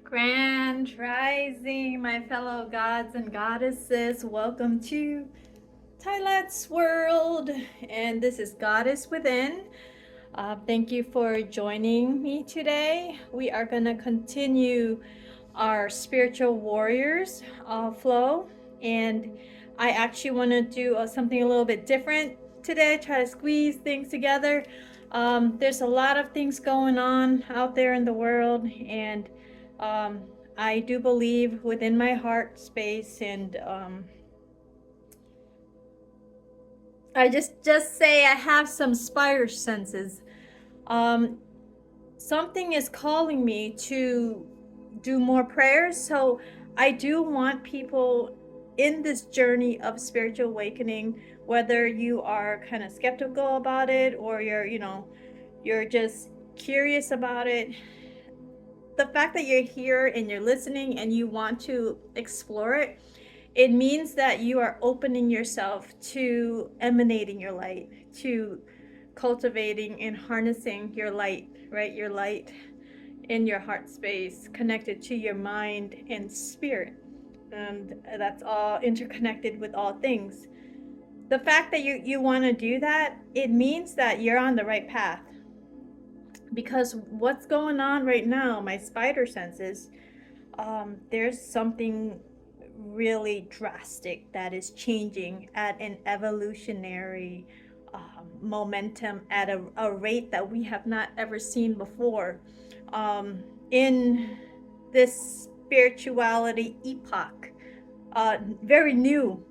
Grand Rising, my fellow gods and goddesses. Welcome to Tylet's World, and this is Goddess Within. Thank you for joining me today. We are going to continue our spiritual warriors flow, and I actually want to do something a little bit different today, try to squeeze things together. There's a lot of things going on out there in the world, and um, I do believe within my heart space, and I just say I have some spider senses. Um, Something is calling me to do more prayers, so I do want people in this journey of spiritual awakening, whether you are kind of skeptical about it or you're just curious about it. The fact that you're here and you're listening and you want to explore it, it means that you are opening yourself to emanating your light, to cultivating and harnessing your light, right? Your light in your heart space, connected to your mind and spirit. And that's all interconnected with all things. The fact that you want to do that, it means that you're on the right path. Because what's going on right now, my spider senses, there's something really drastic that is changing at an evolutionary momentum at a rate that we have not ever seen before in this spirituality epoch, very new.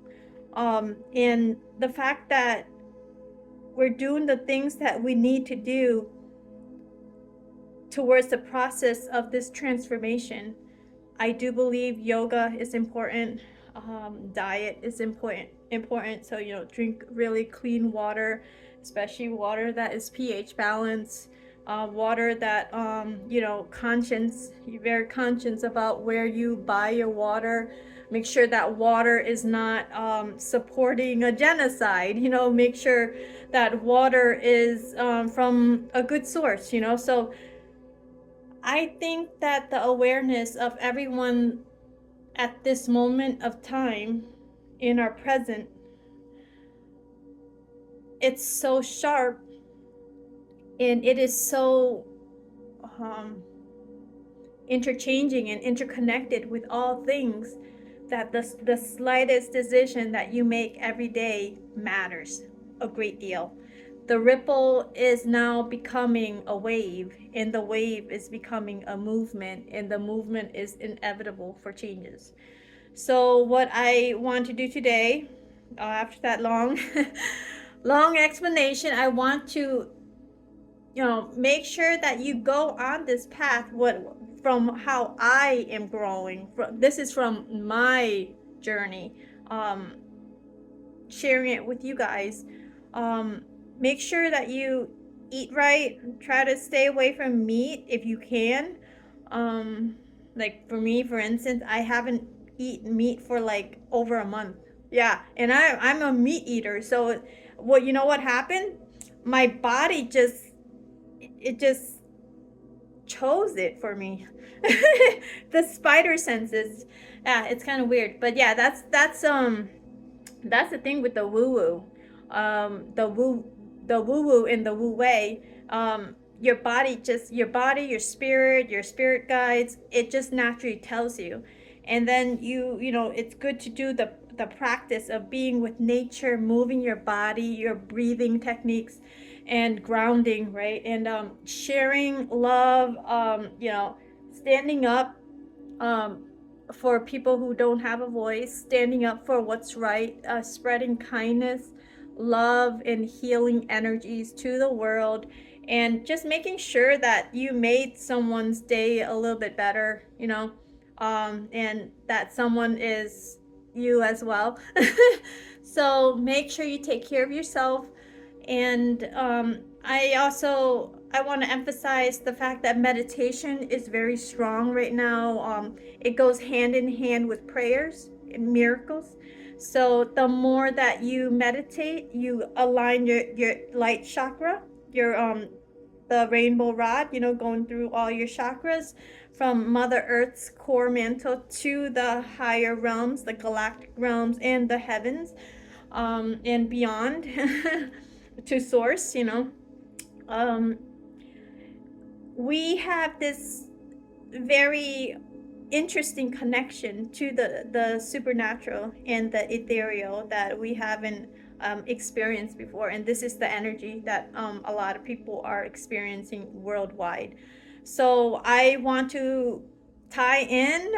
And the fact that we're doing the things that we need to do towards the process of this transformation. I do believe yoga is important. Diet is important. So drink really clean water, especially water that is pH balanced. Water that you're very conscious about where you buy your water. Make sure that water is not supporting a genocide. Make sure that water is from a good source. So I think that the awareness of everyone at this moment of time in our present, it's so sharp and it is so interchanging and interconnected with all things that the slightest decision that you make every day matters a great deal. The ripple is now becoming a wave, and the wave is becoming a movement, and the movement is inevitable for changes. So what I want to do today, after that long long explanation, I want to make sure that you go on this path from how I am growing. This is from my journey, sharing it with you guys. Make sure that you eat right. Try to stay away from meat if you can. Like for me, for instance, I haven't eaten meat for like over a month. Yeah, and I'm a meat eater. So what happened? My body just chose it for me. The spider senses. Yeah, it's kind of weird, but yeah, that's the thing with the woo woo, the woo woo and the woo way. Your body, your spirit guides, it just naturally tells you. And then it's good to do the practice of being with nature, moving your body, your breathing techniques, and grounding, right? And sharing love, standing up for people who don't have a voice, standing up for what's right, spreading kindness, love, and healing energies to the world, and just making sure that you made someone's day a little bit better, and that someone is you as well. So make sure you take care of yourself. And I want to emphasize the fact that meditation is very strong right now. It goes hand in hand with prayers and miracles. So the more that you meditate, you align your light chakra, your the rainbow rod, you know, going through all your chakras from Mother Earth's core mantle to the higher realms, the galactic realms and the heavens, and beyond to source, you know. Um, we have this very interesting connection to the supernatural and the ethereal that we haven't experienced before, and this is the energy that a lot of people are experiencing worldwide. So I want to tie in,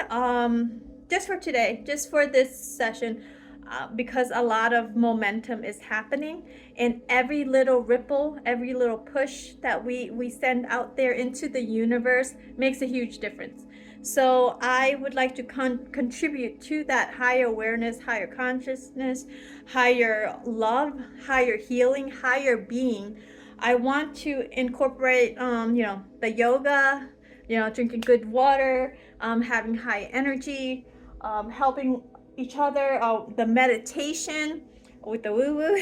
just for today, just for this session, because a lot of momentum is happening, and every little ripple, every little push that we send out there into the universe makes a huge difference. So I would like to contribute to that higher awareness, higher consciousness, higher love, higher healing, higher being. I want to incorporate, you know, the yoga, you know, drinking good water, having high energy, helping each other, the meditation with the woo woo,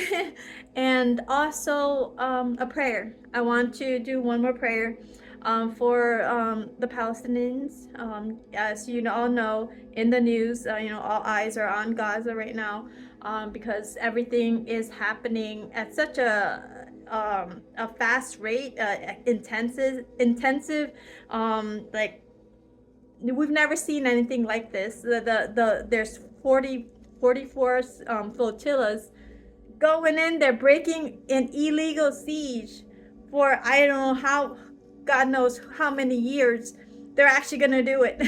and also a prayer. I want to do one more prayer for the Palestinians. As you all know, in the news, you know, all eyes are on Gaza right now, because everything is happening at such a fast rate, intensive, like we've never seen anything like this. There's 44 flotillas going in there, breaking an illegal siege for I don't know how, God knows how many years. They're actually gonna do it.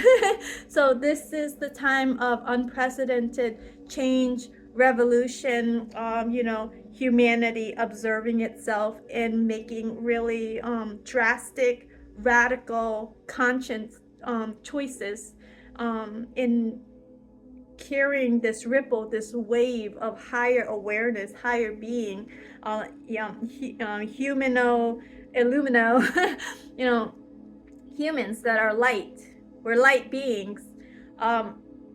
So this is the time of unprecedented change, revolution, you know, humanity observing itself and making really drastic, radical, conscious choices, in carrying this ripple, this wave of higher awareness, higher being, humano, illumino, you know, humans that are light. We're light beings,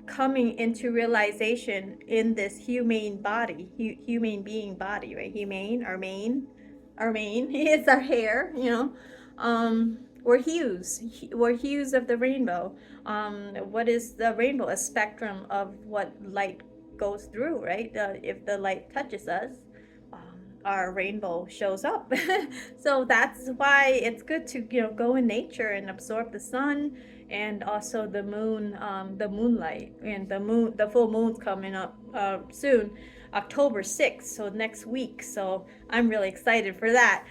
coming into realization in this humane body, humane being body, right? Humane, our mane is our hair, you know. We're hues of the rainbow. What is the rainbow? A spectrum of what light goes through, right? If the light touches us, our rainbow shows up. So that's why it's good to, you know, go in nature and absorb the sun, and also the moon, the moonlight, and the full moon's coming up soon, October 6th, so next week. So I'm really excited for that.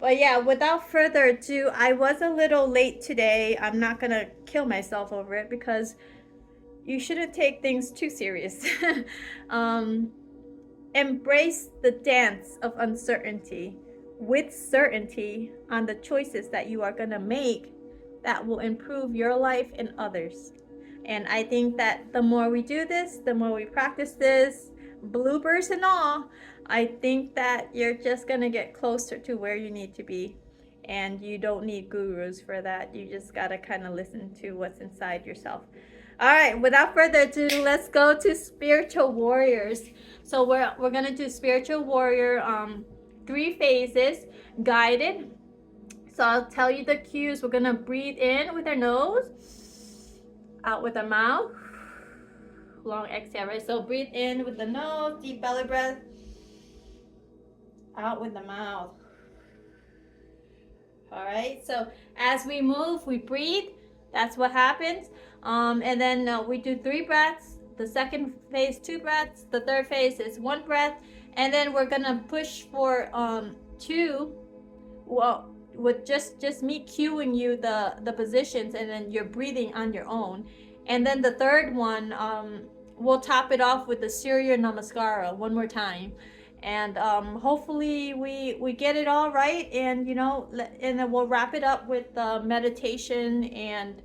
But yeah, without further ado, I was a little late today. I'm not gonna kill myself over it, because you shouldn't take things too serious. Embrace the dance of uncertainty with certainty on the choices that you are going to make that will improve your life and others. And I think that the more we do this, the more we practice this, bloopers and all, I think that you're just going to get closer to where you need to be. And you don't need gurus for that. You just got to kind of listen to what's inside yourself. All right, without further ado, let's go to spiritual warriors. So we're gonna do spiritual warrior, 3 phases, guided. So I'll tell you the cues. We're gonna breathe in with our nose, out with our mouth, long exhale, right? So breathe in with the nose, deep belly breath, out with the mouth. All right, so as we move, we breathe. That's what happens. And then we do 3 breaths. The second phase, 2 breaths. The third phase is 1 breath. And then we're gonna push for 2. Well, with just me cueing you the positions, and then you're breathing on your own. And then the third one, we'll top it off with the Surya Namaskara one more time. And hopefully we get it all right, and you know, and then we'll wrap it up with meditation and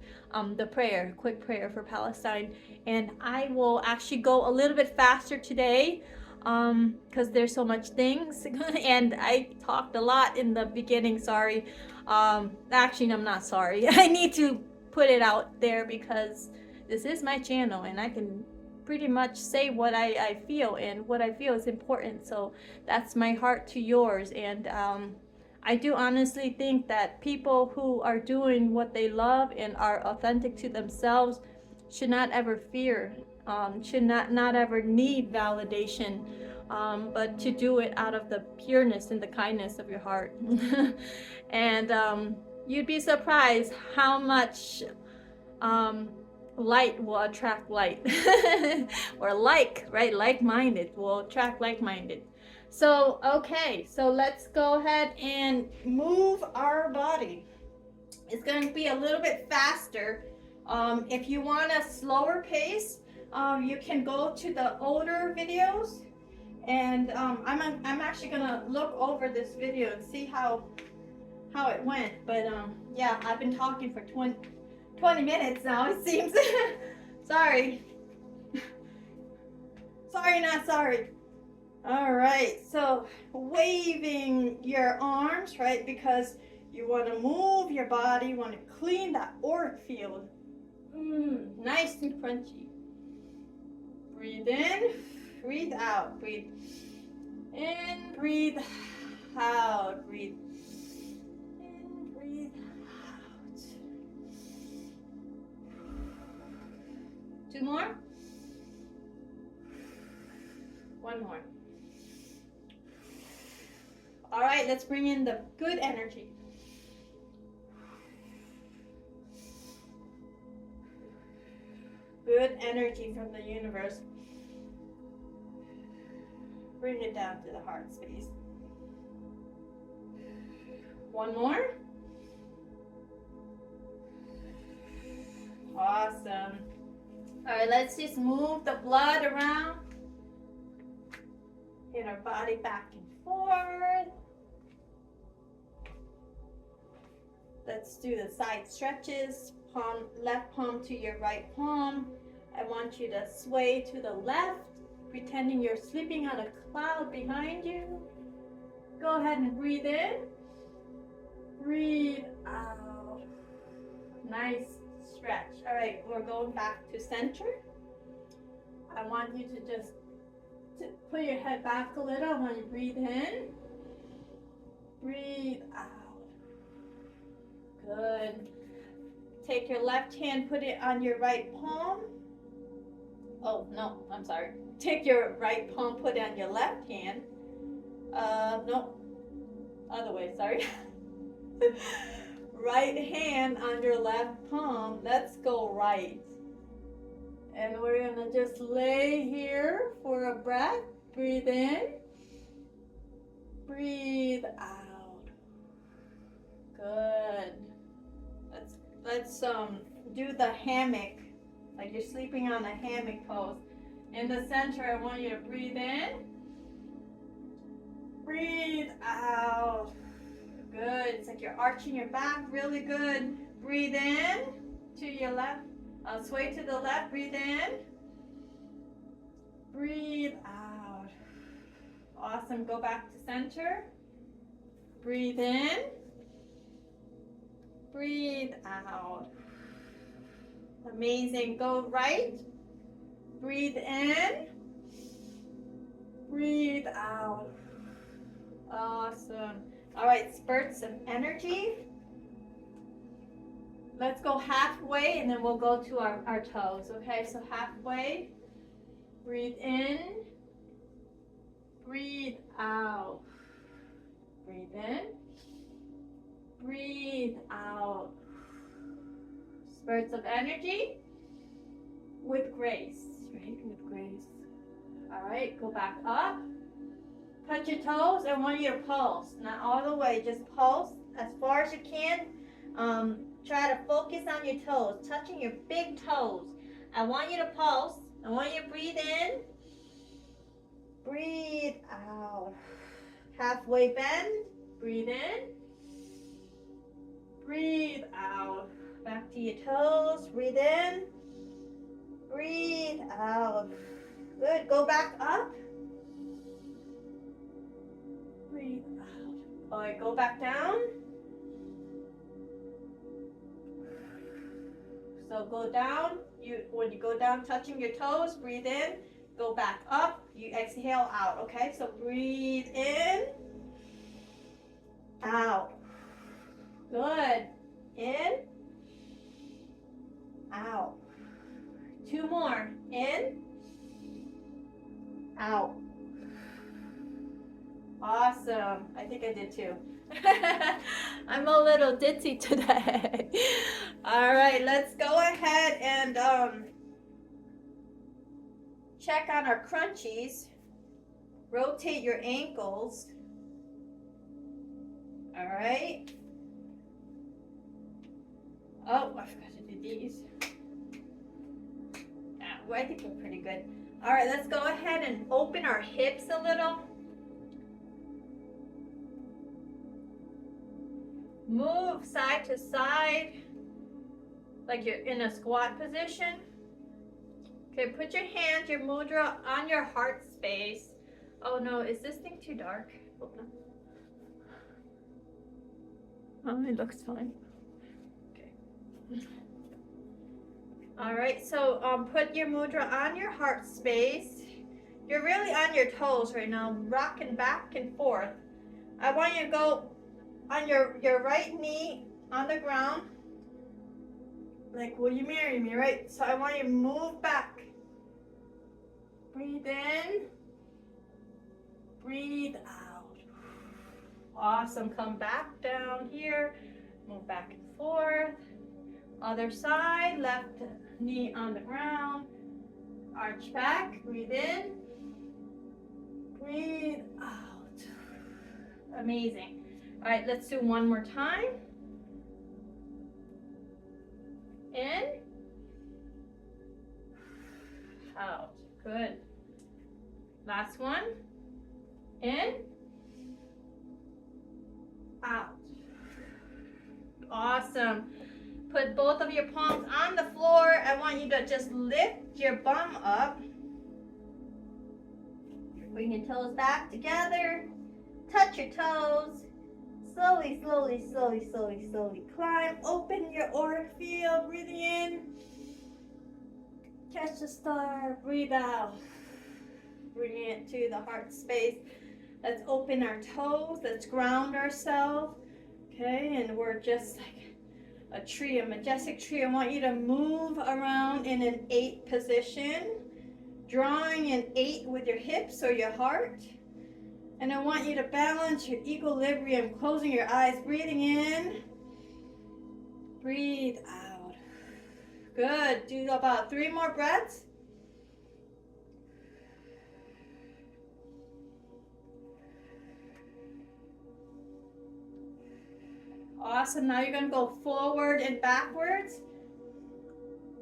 the prayer, quick prayer for Palestine. And I will actually go a little bit faster today, because there's so much things and I talked a lot in the beginning. Sorry. Actually, I'm not sorry. I need to put it out there because this is my channel and I can pretty much say what I feel, and what I feel is important. So that's my heart to yours, and I do honestly think that people who are doing what they love and are authentic to themselves should not ever fear, should not ever need validation, but to do it out of the pureness and the kindness of your heart. And you'd be surprised how much um, light will attract light. Or like, right? Like-minded will attract like-minded. So, okay, so let's go ahead and move our body. It's going to be a little bit faster. If you want a slower pace, you can go to the older videos, and I'm actually going to look over this video and see how it went. But yeah, I've been talking for 20 minutes now, it seems. Sorry. Sorry, not sorry. All right, so waving your arms, right? Because you want to move your body, you want to clean that auric field. Nice and crunchy. Breathe in, breathe out. Breathe in, breathe out. Breathe in, breathe out. 2 more. 1 more. All right, let's bring in the good energy. Good energy from the universe. Bring it down to the heart space. 1 more. Awesome. All right, let's just move the blood around. Get our body back and forth. Let's do the side stretches. Palm, left palm to your right palm. I want you to sway to the left, pretending you're sleeping on a cloud behind you. Go ahead and breathe in. Breathe out. Nice stretch. All right, we're going back to center. I want you to just put your head back a little. I want you to breathe in. Breathe out. Good. Take your left hand, put it on your right palm. Oh, no, I'm sorry. Take your right palm, put it on your left hand. No, other way, sorry. Right hand on your left palm. Let's go right. And we're gonna just lay here for a breath. Breathe in. Breathe out. Good. Let's do the hammock, like you're sleeping on a hammock pose. In the center, I want you to breathe in. Breathe out. Good. It's like you're arching your back. Really good. Breathe in to your left. Sway to the left. Breathe in. Breathe out. Awesome. Go back to center. Breathe in. Breathe out. Amazing. Go right. Breathe in. Breathe out. Awesome. All right, spurts of energy. Let's go halfway and then we'll go to our toes. Okay, so halfway. Breathe in. Breathe out. Breathe in. Breathe out. Spurts of energy with grace, right? With grace. All right, go back up. Touch your toes. I want you to pulse. Not all the way, just pulse as far as you can. Try to focus on your toes, touching your big toes. I want you to pulse. I want you to breathe in. Breathe out. Halfway bend. Breathe in. Breathe out. Back to your toes. Breathe in. Breathe out. Good. Go back up. Breathe out. All right, go back down. So go down. When you go down, touching your toes, breathe in. Go back up. You exhale out, okay? So breathe in. out. Good. In, out. 2 more. In, out. Awesome. I think I did too. I'm a little ditzy today. All right, let's go ahead and check on our crunchies. Rotate your ankles. All right. Oh, I forgot to do these. Well, I think we're pretty good. All right, let's go ahead and open our hips a little. Move side to side like you're in a squat position. Okay, put your hand, your mudra on your heart space. Oh no, is this thing too dark? Oh, it looks fine. Okay. All right, so put your mudra on your heart space. You're really on your toes right now, rocking back and forth. I want you to go on your right knee on the ground. Like, will you marry me, right? So I want you to move back. Breathe in. Breathe out. Awesome. Come back down here. Move back and forth. Other side. Left knee on the ground. Arch back. Breathe in. Breathe out. Amazing. All right, let's do one more time. In. Out. Good. Last one. In. Out. Awesome. Put both of your palms on the floor. I want you to just lift your bum up. Bring your toes back together. Touch your toes. Slowly, slowly, slowly, slowly, slowly climb. Open your aura field. Breathing in. Catch the star. Breathe out. Bring it to the heart space. Let's open our toes. Let's ground ourselves. Okay, and we're just like a tree, a majestic tree. I want you to move around in an 8 position, drawing an 8 with your hips or your heart. And I want you to balance your equilibrium, closing your eyes, breathing in, breathe out. Good. Do about 3 more breaths. Awesome. Now you're going to go forward and backwards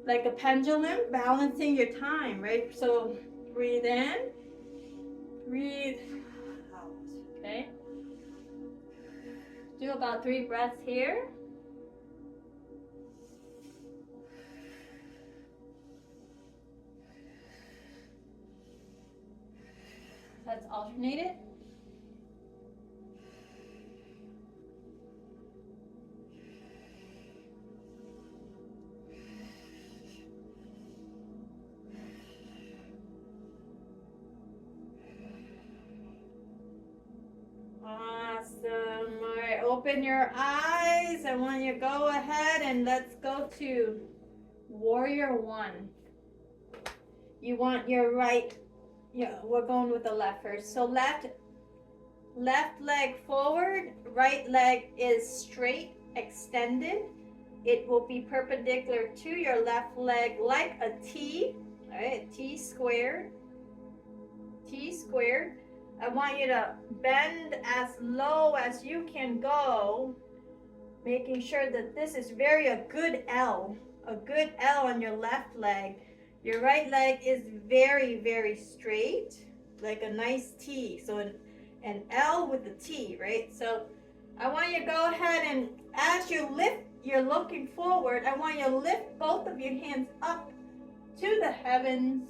like a pendulum, balancing your time, right? So breathe in, breathe out. Okay. Do about 3 breaths here. Let's alternate it. Awesome. All right, open your eyes. I want you to go ahead and let's go to Warrior 1. You want your right, yeah, we're going with the left first. So left leg forward, right leg is straight, extended. It will be perpendicular to your left leg like a T, all right, T squared, T squared. I want you to bend as low as you can go, making sure that this is a good L on your left leg. Your right leg is very, very straight, like a nice T. So an L with the T, right? So I want you to go ahead and as you lift, you're looking forward, I want you to lift both of your hands up to the heavens.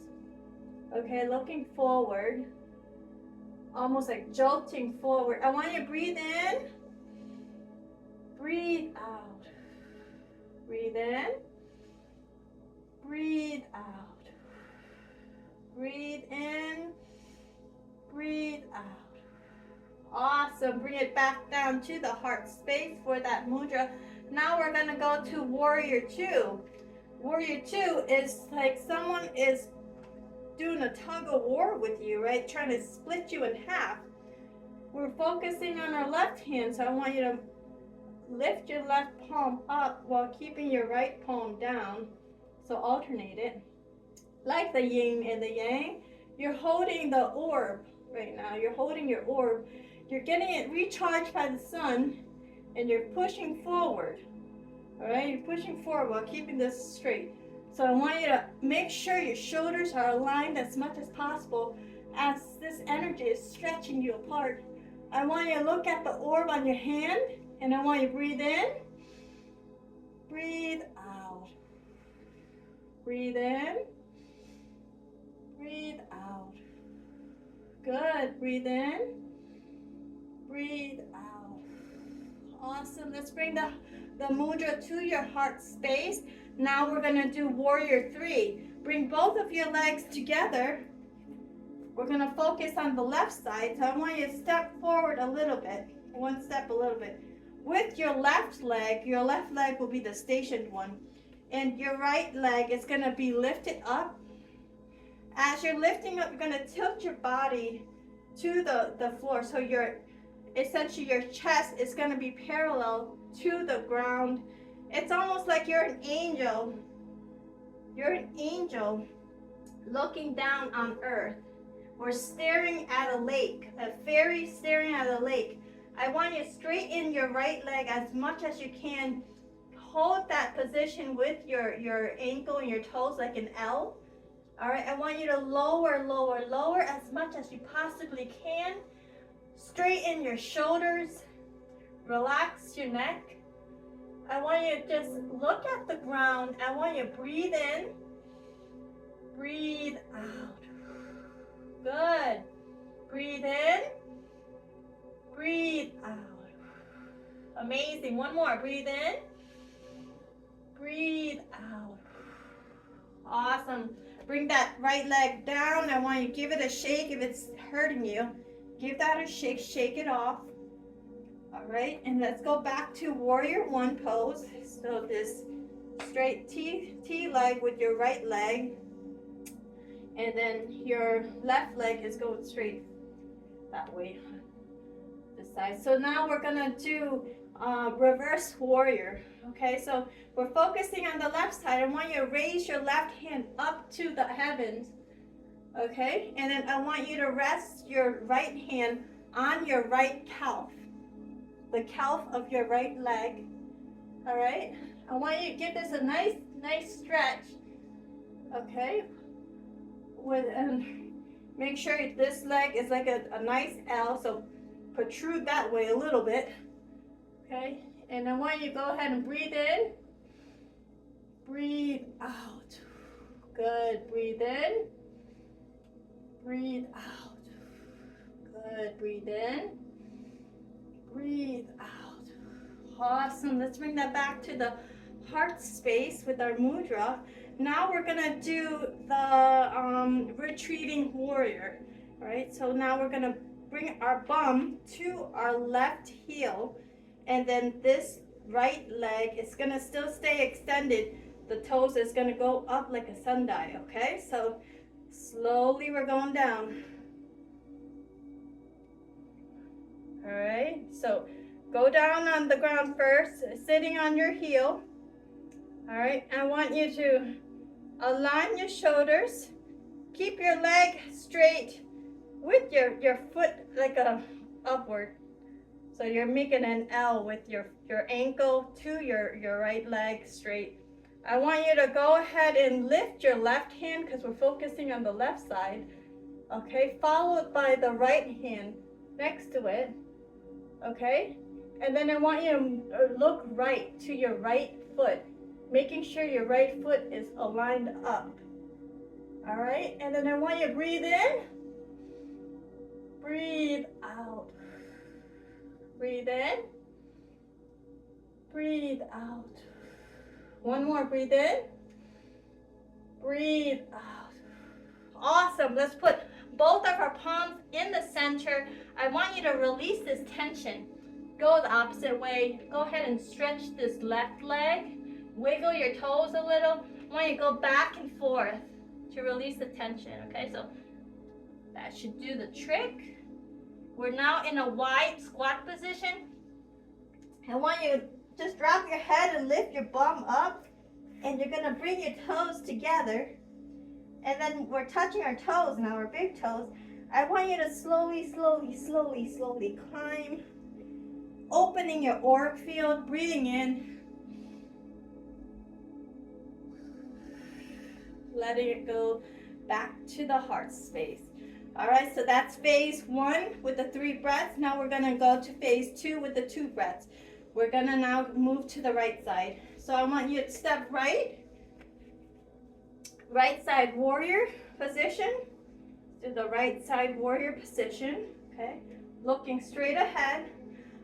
Okay, looking forward. Almost like jolting forward. I want you to breathe in, breathe out. Breathe in, breathe out. Breathe in, breathe out. Awesome. Bring it back down to the heart space for that mudra. Now we're going to go to warrior two. Warrior two is like someone is doing a tug of war with you, right? Trying to split you in half. We're focusing on our left hand, so I want you to lift your left palm up while keeping your right palm down. So alternate it. Like the yin and the yang, you're holding the orb right now. You're holding your orb. You're getting it recharged by the sun, and you're pushing forward. All right, you're pushing forward while keeping this straight. So I want you to make sure your shoulders are aligned as much as possible as this energy is stretching you apart. I want you to look at the orb on your hand, and I want you to breathe in, breathe out, breathe in, breathe out. Good, breathe in, breathe out. Awesome, let's bring the mudra to your heart space. Now we're gonna do warrior three. Bring both of your legs together. We're gonna focus on the left side, so I want you to step forward a little bit, one step a little bit. With your left leg will be the stationed one, and your right leg is gonna be lifted up. As you're lifting up, you're gonna tilt your body to the floor, so essentially your chest is gonna be parallel to the ground. It's almost like you're an angel. You're an angel looking down on earth. We're staring at a lake, a fairy staring at a lake. I want you to straighten your right leg as much as you can. Hold that position with your ankle and your toes like an L. All right, I want you to lower, lower, lower as much as you possibly can. Straighten your shoulders. Relax your neck. I want you to just look at the ground. I want you to breathe in, breathe out. Good. Breathe in, breathe out. Amazing. One more. Breathe in, breathe out. Awesome. Bring that right leg down. I want you to give it a shake if it's hurting you. Give that a shake. Shake it off. All right. And let's go back to warrior one pose. So this straight T leg with your right leg. And then your left leg is going straight that way, this side. So now we're gonna do reverse warrior. Okay, so we're focusing on the left side. I want you to raise your left hand up to the heavens. Okay, and then I want you to rest your right hand on your right calf, the calf of your right leg. All right, I want you to give this a nice stretch. Okay. Make sure this leg is like a nice L, so protrude that way a little bit. Okay, and I want you to go ahead and breathe in, breathe out. Good, breathe in, breathe out. Good, breathe in, breathe out. Awesome, let's bring that back to the heart space with our mudra. Now we're gonna do the retreating warrior, right? So now we're gonna bring our bum to our left heel, and then this right leg is gonna still stay extended. The toes is gonna go up like a sundial, okay? So slowly we're going down. All right, so go down on the ground first, sitting on your heel. All right, I want you to align your shoulders. Keep your leg straight with your foot like a upward. So you're making an L with your ankle to your right leg straight. I want you to go ahead and lift your left hand because we're focusing on the left side. Okay, followed by the right hand next to it. Okay, and then I want you to look right to your right foot, making sure your right foot is aligned up. All right, and then I want you to breathe in, breathe out. Breathe in, breathe out. One more, breathe in, breathe out. Awesome, let's put both of our palms in the center. I want you to release this tension. Go the opposite way. Go ahead and stretch this left leg. Wiggle your toes a little. I want you to go back and forth to release the tension. Okay, so that should do the trick. We're now in a wide squat position. I want you to just drop your head and lift your bum up. And you're going to bring your toes together. And then we're touching our toes now, our big toes. I want you to slowly, slowly, slowly, slowly climb. Opening your auric field, breathing in. Letting it go back to the heart space. All right, so that's phase 1 with the 3 breaths. Now we're going to go to phase 2 with the 2 breaths. We're going to now move to the right side. So I want you to step right side warrior position. To the right side warrior position, okay? Looking straight ahead.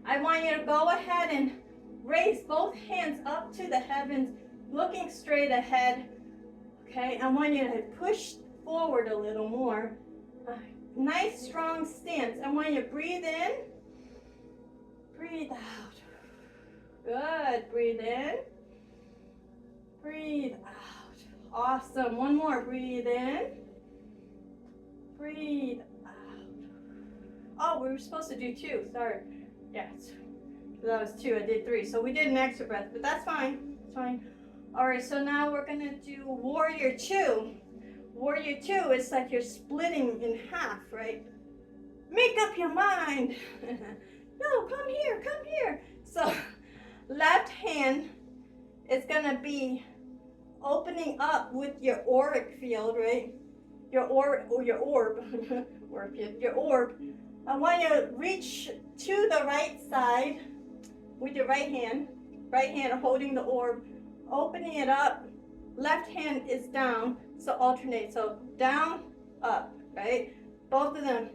I want you to go ahead and raise both hands up to the heavens, looking straight ahead, okay? I want you to push forward a little more. Nice strong stance. I want you to breathe in, breathe out. Good, breathe in, breathe out. Awesome, one more, breathe in, breathe out. Oh, we were supposed to do 2, sorry. Yes, that was 2, I did 3. So we did an extra breath, but that's fine, it's fine. All right, so now we're gonna do warrior 2. Warrior 2 is like you're splitting in half, right? Make up your mind. No, come here. So left hand is gonna be opening up with your auric field, right? Your orb. Your orb. I want you to reach to the right side with your right hand holding the orb, opening it up. Left hand is down, so alternate. So down, up, right? Both of them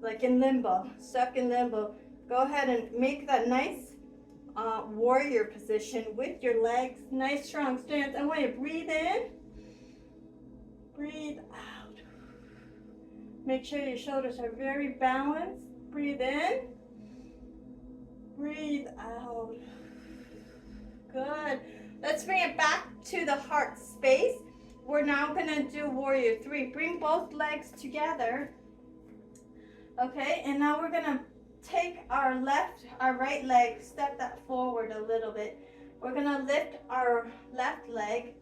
like in limbo, stuck in limbo. Go ahead and make that nice warrior position with your legs. Nice strong stance. I want you to breathe in, breathe out. Make sure your shoulders are very balanced. Breathe in, breathe out. Good. Let's bring it back to the heart space. We're now gonna do warrior 3. Bring both legs together. Okay, and now we're gonna take our right leg, step that forward a little bit. We're gonna lift our left leg,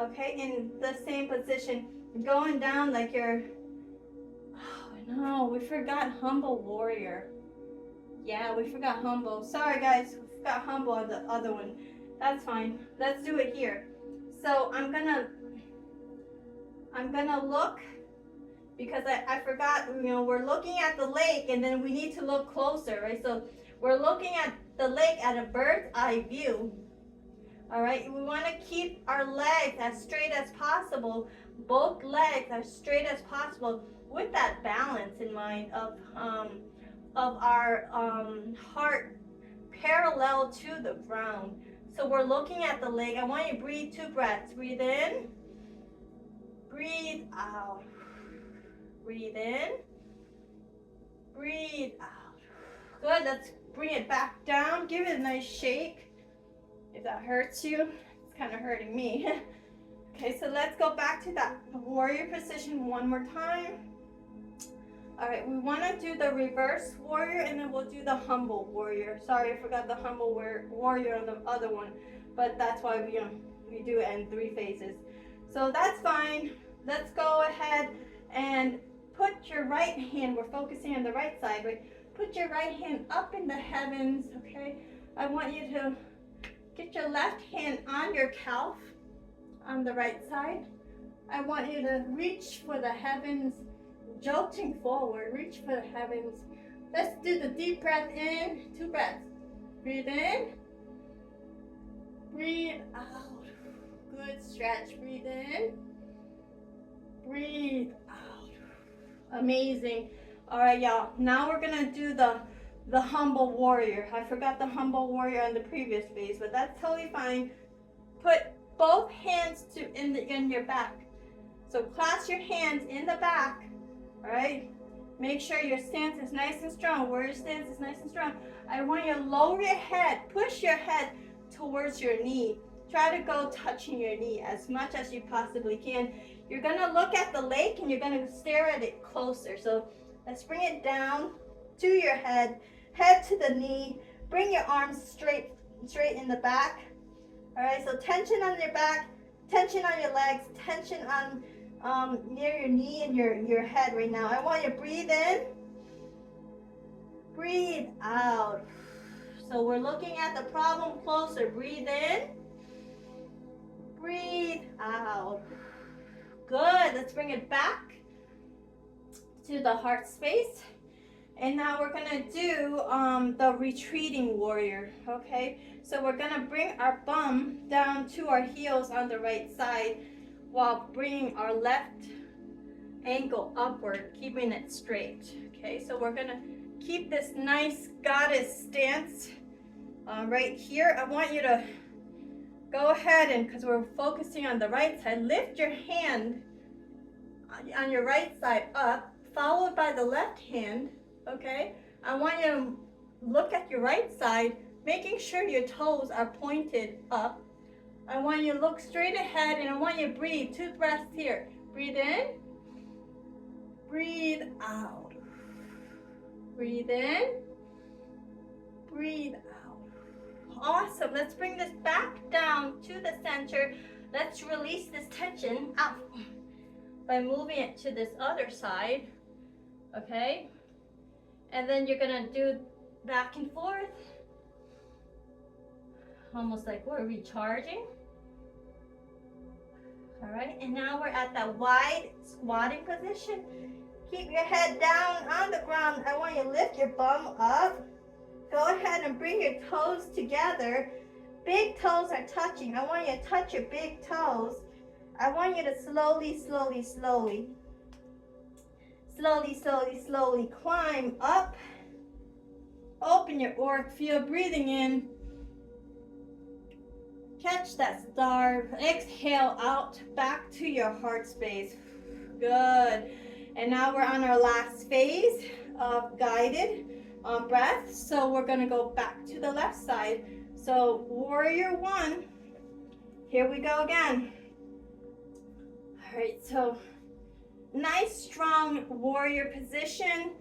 okay, in the same position, going down like you're, oh no, we forgot humble warrior. Yeah, we forgot humble. Sorry guys, we forgot humble on the other one. That's fine. Let's do it here. So I'm gonna look, because I forgot, we're looking at the lake and then we need to look closer, right? So we're looking at the lake at a bird's eye view. All right, we want to keep our legs as straight as possible, both legs as straight as possible, with that balance in mind of our heart parallel to the ground. So we're looking at the lake. I want you to breathe 2 breaths. Breathe in, breathe out. Breathe in, breathe out. Good, let's bring it back down. Give it a nice shake. If that hurts you, it's kind of hurting me. Okay, so let's go back to that warrior position one more time. All right, we want to do the reverse warrior and then we'll do the humble warrior. Sorry, I forgot the humble warrior on the other one, but that's why we do it in 3 phases. So that's fine. Let's go ahead and put your right hand, we're focusing on the right side, right? Put your right hand up in the heavens, okay? I want you to get your left hand on your calf on the right side. I want you to reach for the heavens, jolting forward, reach for the heavens. Let's do the deep breath in, 2 breaths. Breathe in, breathe out. Good stretch, breathe in, breathe out. Amazing. All right, y'all. Now we're gonna do the humble warrior. I forgot the humble warrior on the previous phase, but that's totally fine. Put both hands in your back. So clasp your hands in the back. All right? Make sure your stance is nice and strong. Warrior stance is nice and strong. I want you to lower your head, push your head towards your knee. Try to go touching your knee as much as you possibly can. You're gonna look at the lake and you're gonna stare at it closer. So let's bring it down to your head, head to the knee. Bring your arms straight in the back. All right, so tension on your back, tension on your legs, tension on near your knee and your head right now. I want you to breathe in, breathe out. So we're looking at the problem closer. Breathe in, breathe out. Good. Let's bring it back to the heart space. And now we're going to do the retreating warrior, okay? So we're going to bring our bum down to our heels on the right side while bringing our left ankle upward, keeping it straight, okay? So we're going to keep this nice goddess stance right here. I want you to go ahead and, because we're focusing on the right side, lift your hand on your right side up, followed by the left hand, okay? I want you to look at your right side, making sure your toes are pointed up. I want you to look straight ahead, and I want you to breathe. 2 breaths here. Breathe in, breathe out. Breathe in, breathe out. Awesome. Let's bring this back down to the center. Let's release this tension out by moving it to this other side, okay? And then you're gonna do back and forth, almost like we're recharging. All right, and now we're at that wide squatting position. Keep your head down on the ground. I want you to lift your bum up. Go ahead and bring your toes together. Big toes are touching. I want you to touch your big toes. I want you to slowly climb up. Open your auric field, breathing in. Catch that star. Exhale out, back to your heart space. Good. And now we're on our last phase of guided breath. So we're going to go back to the left side. So warrior 1. Here we go again. All right, so nice strong warrior position.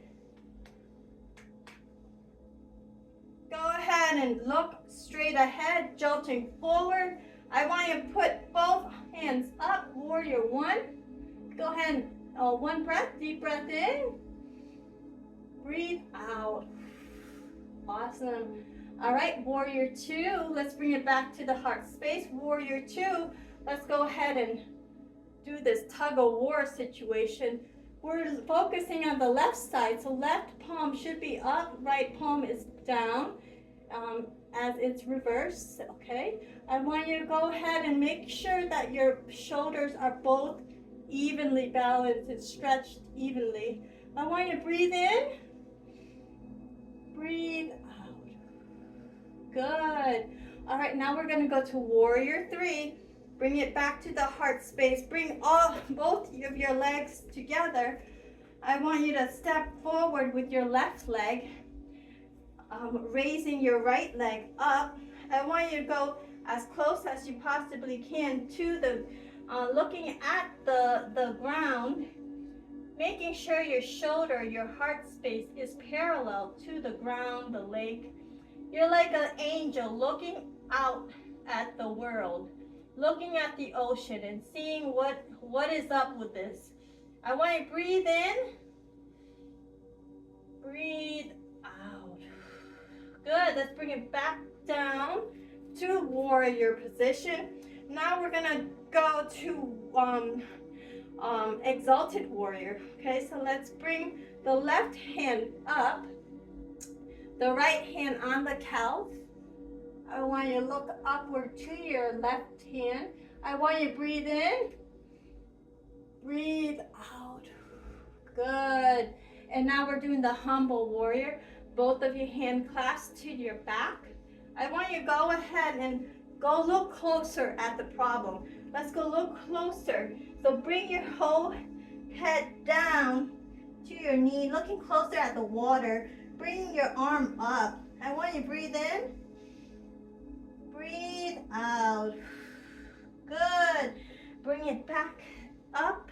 Go ahead and look straight ahead, jolting forward. I want you to put both hands up, warrior 1. Go ahead and 1 breath, deep breath in. Breathe out. Awesome. All right, warrior 2. Let's bring it back to the heart space. Warrior 2. Let's go ahead and do this tug of war situation. We're focusing on the left side, so left palm should be up, right palm is down as it's reversed, okay? I want you to go ahead and make sure that your shoulders are both evenly balanced and stretched evenly. I want you to breathe in, breathe out. Good. All right, now we're gonna go to warrior 3. Bring it back to the heart space. Bring both of your legs together. I want you to step forward with your left leg, raising your right leg up. I want you to go as close as you possibly can to the, looking at the ground, making sure your shoulder, your heart space is parallel to the ground, the lake. You're like an angel looking out at the world, looking at the ocean and seeing what is up with this. I want you to breathe in, breathe out. Good, let's bring it back down to warrior position. Now we're gonna go to exalted warrior. Okay, so let's bring the left hand up, the right hand on the calf. I want you to look upward to your left hand. I want you to breathe in, breathe out. Good. And now we're doing the humble warrior. Both of your hand clasped to your back. I want you to go ahead and go look closer at the problem. Let's go look closer. So bring your whole head down to your knee, looking closer at the water. Bring your arm up. I want you to breathe in. Breathe out. Good. Bring it back up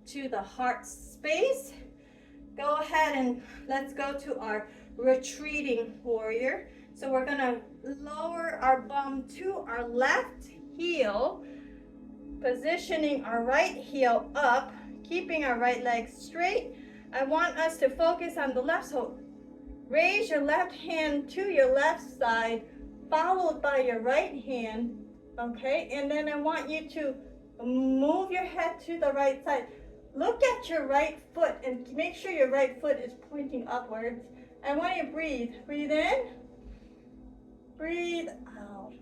to the heart space. Go ahead and let's go to our retreating warrior. So we're gonna lower our bum to our left heel, positioning our right heel up, keeping our right leg straight. I want us to focus on the left, so raise your left hand to your left side, followed by your right hand, okay? And then I want you to move your head to the right side. Look at your right foot and make sure your right foot is pointing upwards. I want you to breathe. Breathe in. Breathe out.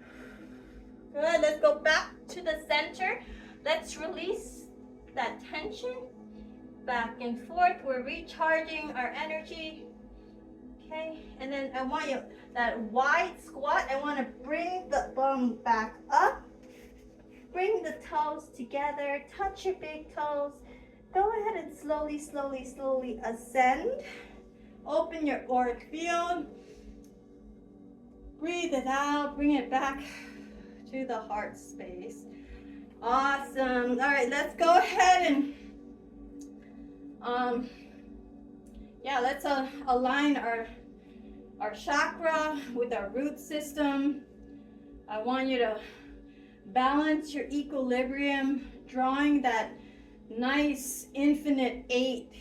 Good. Let's go back to the center. Let's release that tension. Back and forth. We're recharging our energy. Okay. And then I want you, that wide squat, I want to bring the bum back up. Bring the toes together. Touch your big toes. Go ahead and slowly, slowly, slowly ascend. Open your auric field. Breathe it out. Bring it back to the heart space. Awesome. All right, let's go ahead and let's align our chakra with our root system. I want you to balance your equilibrium, drawing that nice infinite 8,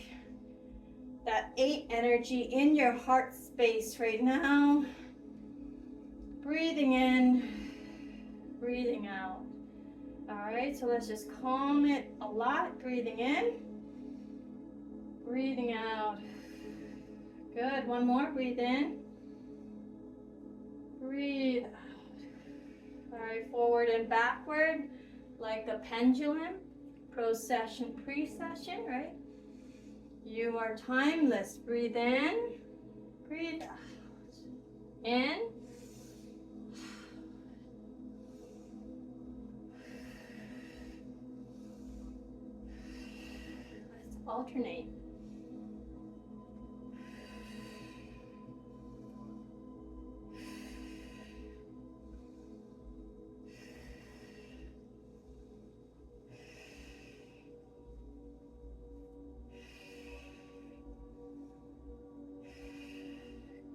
that 8 energy in your heart space right now. Breathing in, breathing out. All right, so let's just calm it a lot. Breathing in, breathing out. Good, one more, breathe in, breathe out. All right, forward and backward like a pendulum. Pro-session, pre-session, right? You are timeless. Breathe in, breathe out. In. Let's alternate.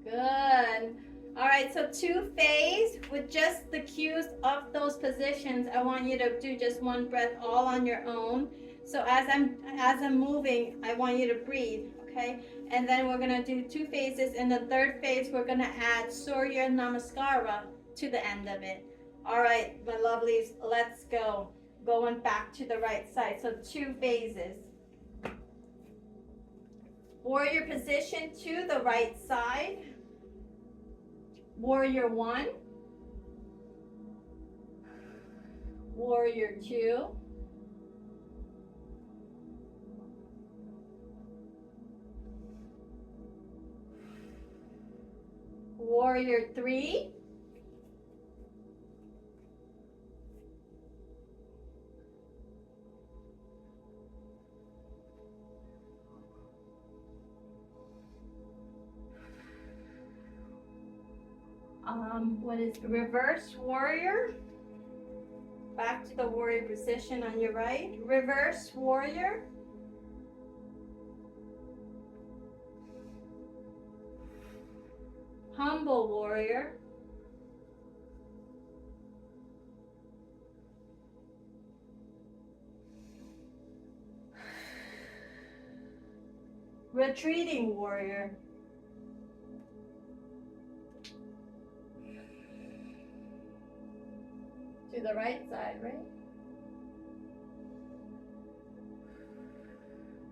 Good. All right, so 2 phase with just the cues of those positions. I want you to do just one breath all on your own. So as I'm moving, I want you to breathe, okay? And then we're gonna do 2 phases. In the 3rd phase, we're gonna add Surya Namaskara to the end of it. All right, my lovelies, let's go. Going back to the right side. So 2 phases. Warrior position to the right side. Warrior 1. Warrior 2. Warrior 3. What is reverse warrior? Back to the warrior position on your right. Reverse warrior. Humble warrior. Retreating warrior. To the right side, right?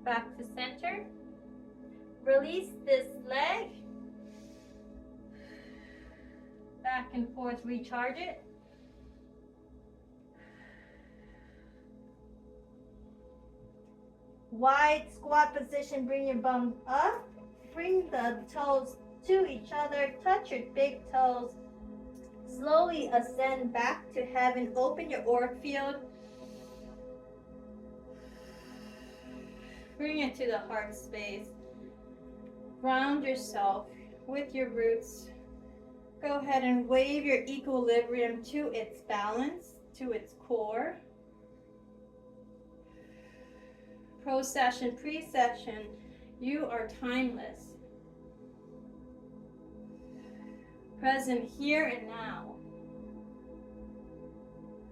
Back to center. Release this leg. Back and forth, recharge it. Wide squat position, bring your bum up. Bring the toes to each other. Touch your big toes. Slowly ascend back to heaven. Open your auric field. Bring it to the heart space. Ground yourself with your roots. Go ahead and wave your equilibrium to its balance, to its core. Pro-session, pre-session, you are timeless. Present here and now.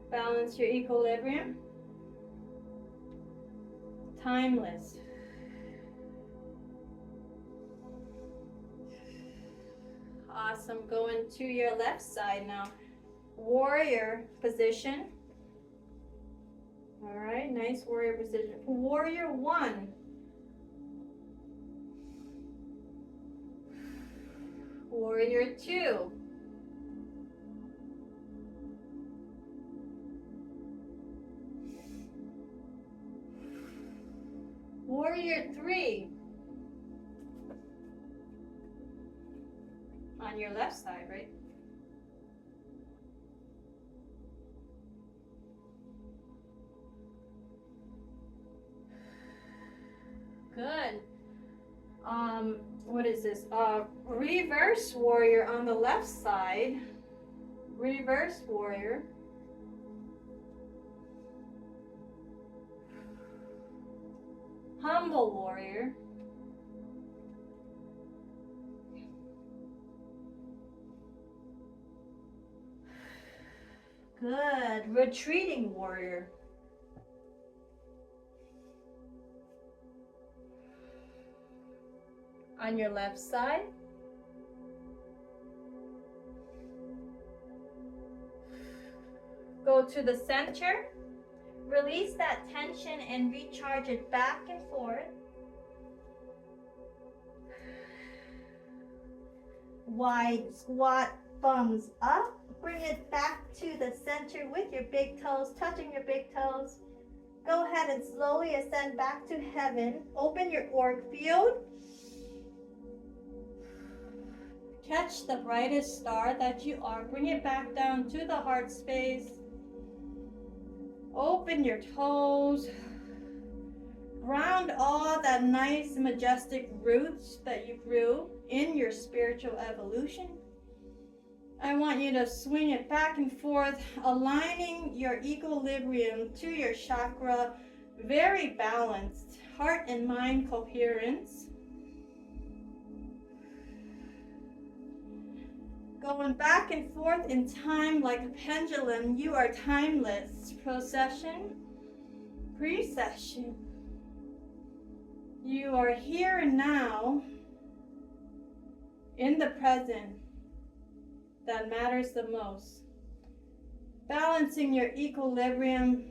Balance your equilibrium. Timeless. Awesome. Going to your left side now. Warrior position. All right, nice warrior position. Warrior one. Warrior two. Warrior three. On your left side, right? Good. What is this? Reverse warrior on the left side. Reverse warrior. Humble warrior. Good. Retreating warrior. On your left side. Go to the center. Release that tension and recharge it back and forth. Wide squat, thumbs up. Bring it back to the center with your big toes, touching your big toes. Go ahead and slowly ascend back to heaven. Open your org field. Catch the brightest star that you are. Bring it back down to the heart space. Open your toes. Ground all that nice, majestic roots that you grew in your spiritual evolution. I want you to swing it back and forth, aligning your equilibrium to your chakra. Very balanced, heart and mind coherence. Going back and forth in time like a pendulum, you are timeless. Procession, precession. You are here and now, in the present, that matters the most. Balancing your equilibrium,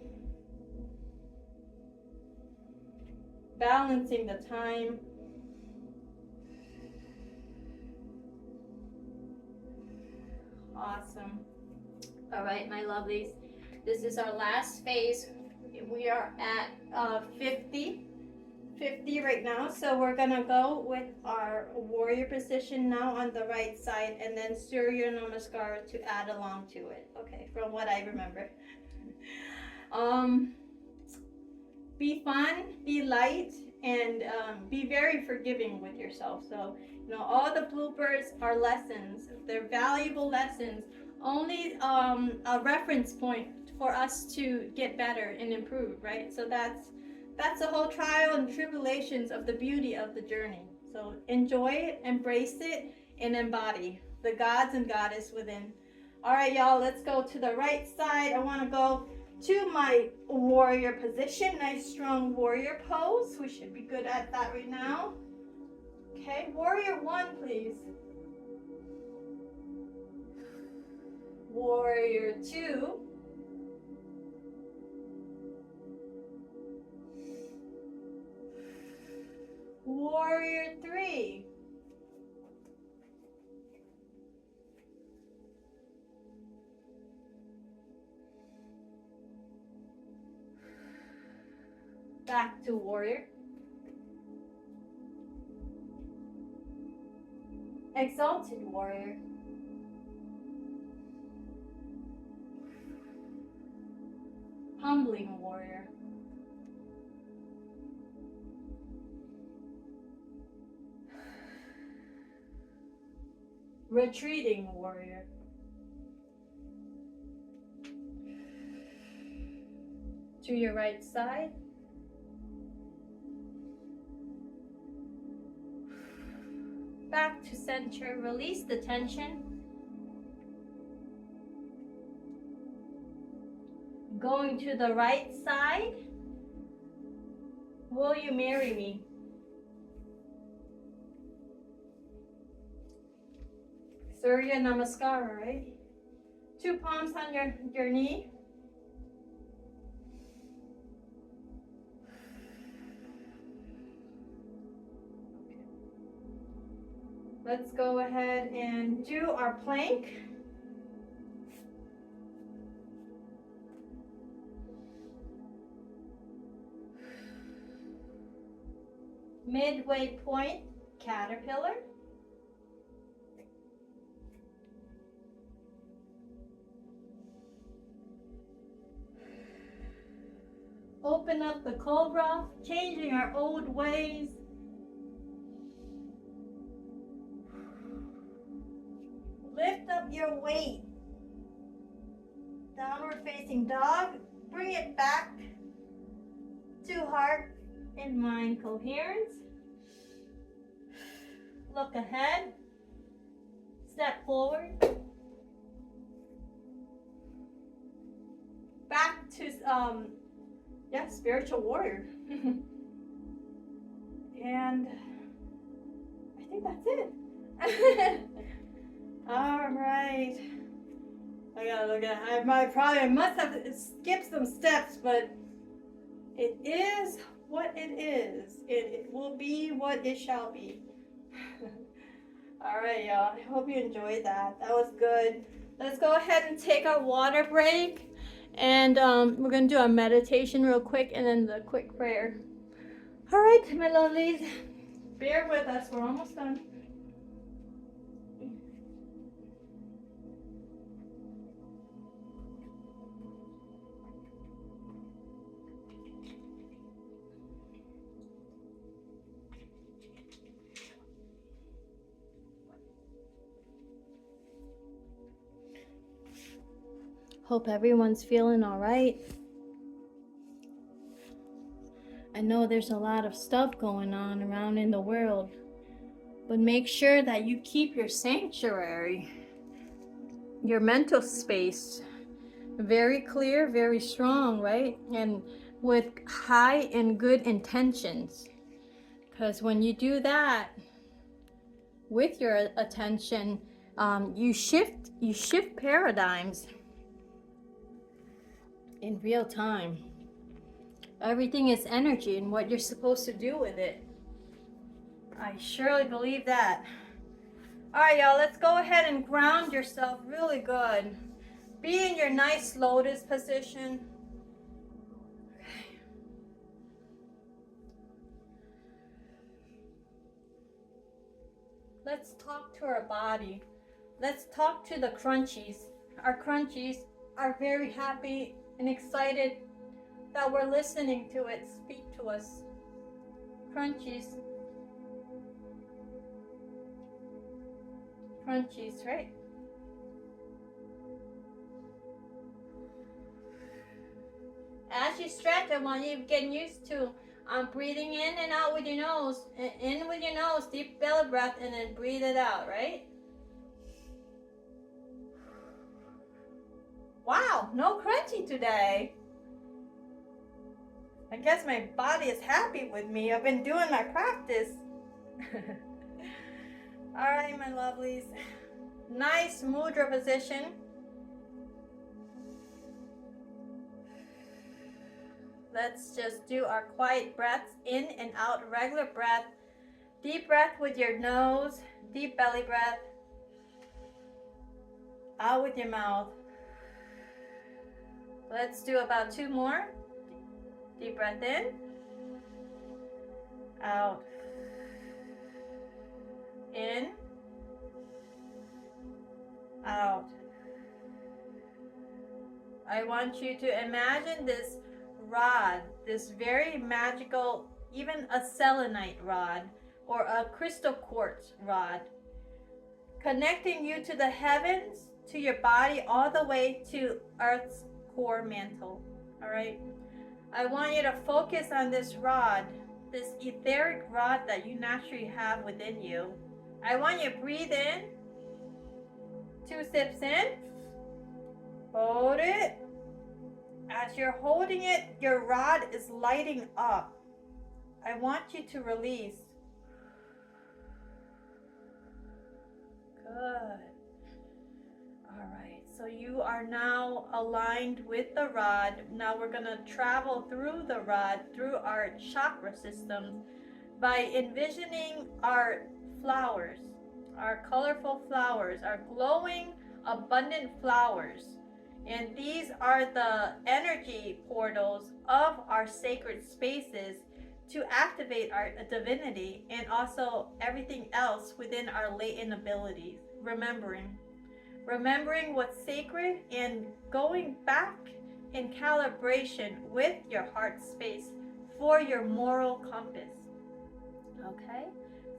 balancing the time. Awesome. All right, my lovelies. This is our last phase. We are at 50 right now. So we're gonna go with our warrior position now on the right side, and then Surya Namaskara to add along to it. Okay, from what I remember. Be fun, be light, and be very forgiving with yourself. So, you know, all the bloopers are lessons. They're valuable lessons. Only a reference point for us to get better and improve, right? So that's the whole trial and tribulations of the beauty of the journey. So enjoy it, embrace it, and embody the gods and goddess within. All right, y'all, let's go to the right side. I want to go to my warrior position. Nice, strong warrior pose. We should be good at that right now. Okay, warrior one, please. Warrior two. Warrior three. Back to warrior. Exalted warrior. Humbling warrior. retreating warrior. To your right side. Back to center, release the tension. Going to the right side. Will you marry me? Surya Namaskara, right? 2 palms on your knee. Let's go ahead and do our plank. Midway point, caterpillar. Open up the cobra, changing our old ways. Lift up your weight. Downward facing dog. Bring it back to heart and mind coherence. Look ahead. Step forward. Back to spiritual warrior. And I think that's it. All right. I gotta look at it. I must have skipped some steps, but it is what it is. It will be what it shall be. All right, y'all. I hope you enjoyed that. That was good. Let's go ahead and take our water break. And we're going to do a meditation real quick and then the quick prayer. All right, my lovelies. Bear with us. We're almost done. Hope everyone's feeling all right. I know there's a lot of stuff going on around in the world, but make sure that you keep your sanctuary, your mental space, very clear, very strong, right? And with high and good intentions. Because when you do that with your attention, you shift paradigms in real time. Everything is energy and what you're supposed to do with it. I surely believe that. All right, y'all, let's go ahead and ground yourself really good. Be in your nice lotus position. Okay. Let's talk to our body. Let's talk to the crunchies. Our crunchies are very happy and excited that we're listening to it speak to us. Crunchies. Crunchies, right? As you stretch, I want you to get used to breathing in and out with your nose. In with your nose, deep belly breath, and then breathe it out, right? Wow, no crunchy today. I guess my body is happy with me. I've been doing my practice. All right, my lovelies. Nice mudra position. Let's just do our quiet breaths in and out, regular breath. Deep breath with your nose, deep belly breath. Out with your mouth. Let's do about 2 more. Deep breath in, out, in, out. I want you to imagine this rod, this very magical, even a selenite rod or a crystal quartz rod, connecting you to the heavens, to your body, all the way to Earth's core mantle. All right. I want you to focus on this rod, this etheric rod that you naturally have within you. I want you to breathe in, 2 sips in, hold it. As you're holding it, your rod is lighting up. I want you to release. Good. All right, so you are now aligned with the rod. Now we're going to travel through the rod, through our chakra systems, by envisioning our flowers, our colorful flowers, our glowing, abundant flowers. And these are the energy portals of our sacred spaces to activate our divinity and also everything else within our latent abilities. Remembering what's sacred and going back in calibration with your heart space for your moral compass. Okay,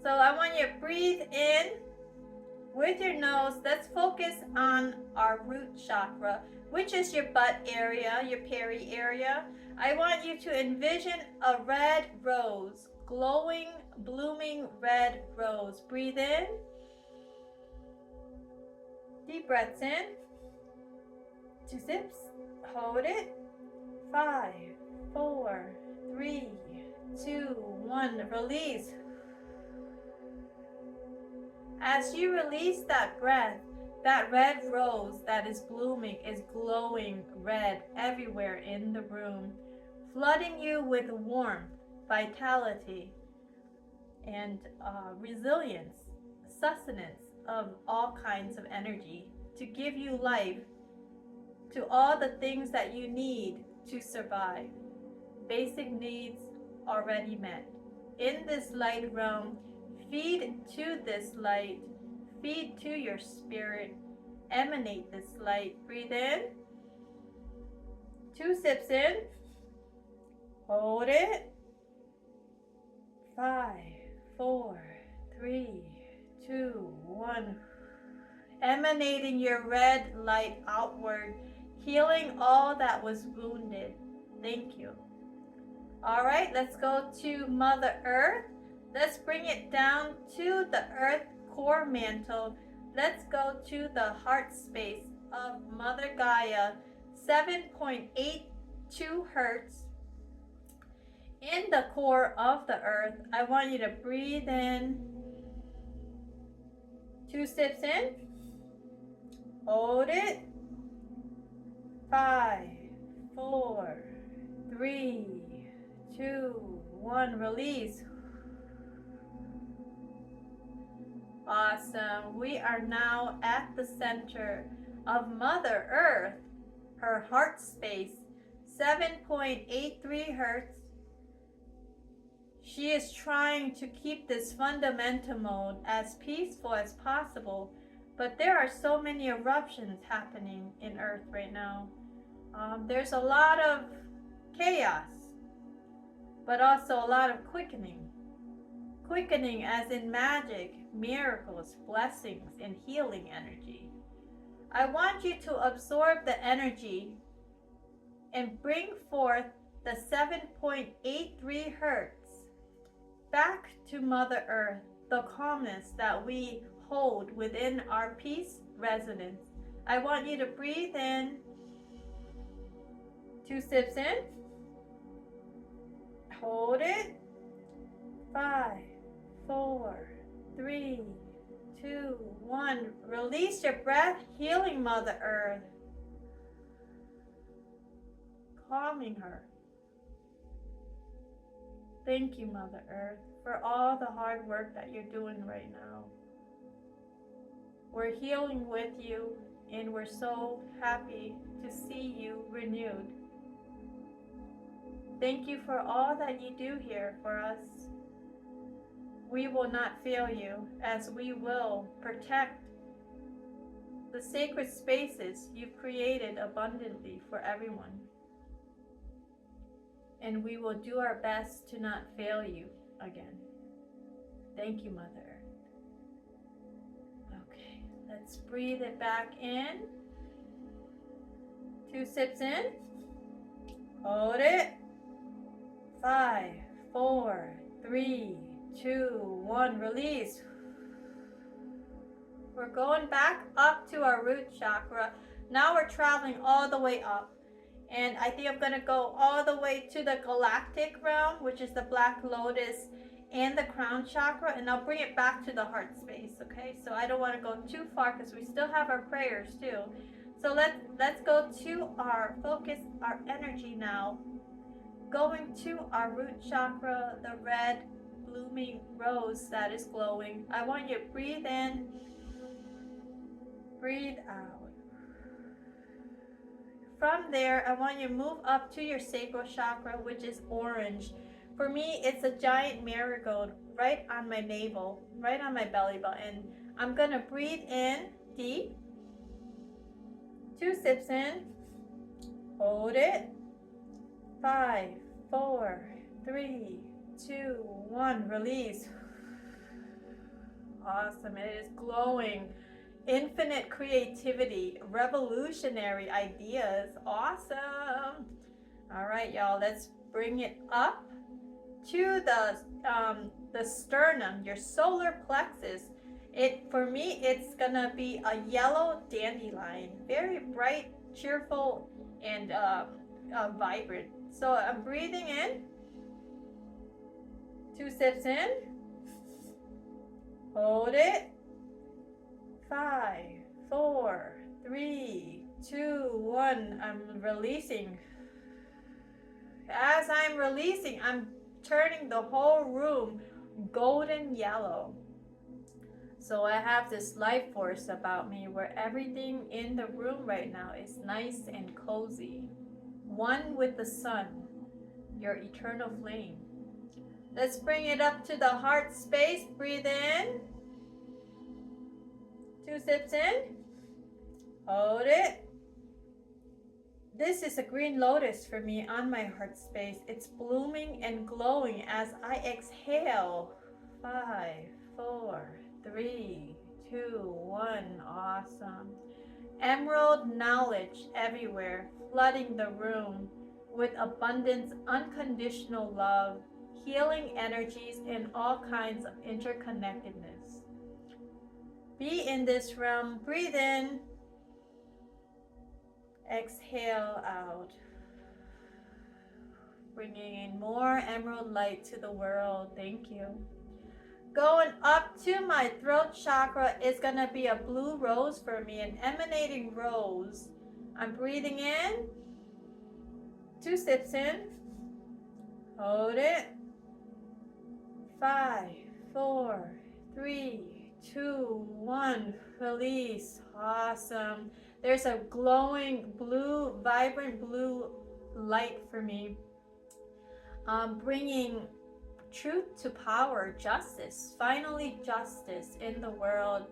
so I want you to breathe in with your nose. Let's focus on our root chakra, which is your butt area, your peri area. I want you to envision a red rose, glowing, blooming red rose. Breathe in. Deep breaths in. 2 sips. Hold it. 5, 4, 3, 2, 1. Release. As you release that breath, that red rose that is blooming is glowing red everywhere in the room, flooding you with warmth, vitality, and resilience, sustenance of all kinds of energy to give you life to all the things that you need to survive. Basic needs already met. In this light realm, feed to this light, feed to your spirit, emanate this light. Breathe in, 2 sips in, hold it, 5, 4, 3, 2, 1. Emanating your red light outward, healing all that was wounded. Thank you. All right, let's go to Mother Earth. Let's bring it down to the Earth core mantle. Let's go to the heart space of Mother Gaia, 7.82 hertz. In the core of the Earth, I want you to breathe in, 2 sips in, hold it, 5, 4, 3, 2, 1, release. Awesome. We are now at the center of Mother Earth, her heart space, 7.83 hertz. She is trying to keep this fundamental mode as peaceful as possible, but there are so many eruptions happening in Earth right now. There's a lot of chaos, but also a lot of quickening. Quickening as in magic, miracles, blessings, and healing energy. I want you to absorb the energy and bring forth the 7.83 hertz back to Mother Earth, the calmness that we hold within our peace resonance. I want you to breathe in, 2 sips in, hold it, 5, 4, 3, 2, 1. Release your breath, healing Mother Earth, calming her. Thank you, Mother Earth, for all the hard work that you're doing right now. We're healing with you, and we're so happy to see you renewed. Thank you for all that you do here for us. We will not fail you, as we will protect the sacred spaces you've created abundantly for everyone. And we will do our best to not fail you again. Thank you, Mother Earth. Okay. Let's breathe it back in. 2 sips in. Hold it. 5, 4, 3, 2, 1. Release. We're going back up to our root chakra. Now we're traveling all the way up. And I think I'm going to go all the way to the galactic realm, which is the black lotus and the crown chakra. And I'll bring it back to the heart space, okay? So I don't want to go too far because we still have our prayers too. So let's go to our focus, our energy now. Going to our root chakra, the red blooming rose that is glowing. I want you to breathe in, breathe out. From there, I want you to move up to your sacral chakra, which is orange. For me, it's a giant marigold right on my navel, right on my belly button. I'm going to breathe in deep. 2 sips in. Hold it. 5, 4, 3, 2, 1. Release. Awesome. It is glowing. Infinite creativity, revolutionary ideas. Awesome. All right, y'all, let's bring it up to the sternum, your solar plexus. For me, it's gonna be a yellow dandelion, very bright, cheerful, and vibrant. So I'm breathing in. 2 sips in. Hold it. 5, 4, 3, 2, 1. I'm releasing. As I'm releasing, I'm turning the whole room golden yellow. So I have this life force about me where everything in the room right now is nice and cozy. One with the sun, your eternal flame. Let's bring it up to the heart space. Breathe in. 2 sips in. Hold it. This is a green lotus for me on my heart space. It's blooming and glowing as I exhale. 5, 4, 3, 2, 1. Awesome. Emerald knowledge everywhere, flooding the room with abundance, unconditional love, healing energies, and all kinds of interconnectedness. Be in this realm. Breathe in. Exhale out. Bringing in more emerald light to the world. Thank you. Going up to my throat chakra is going to be a blue rose for me, an emanating rose. I'm breathing in. 2 sips in. Hold it. 5, 4, 3, 2, 1. Release. Awesome. There's a glowing blue, vibrant blue light for me. Bringing truth to power, justice. Finally, justice in the world.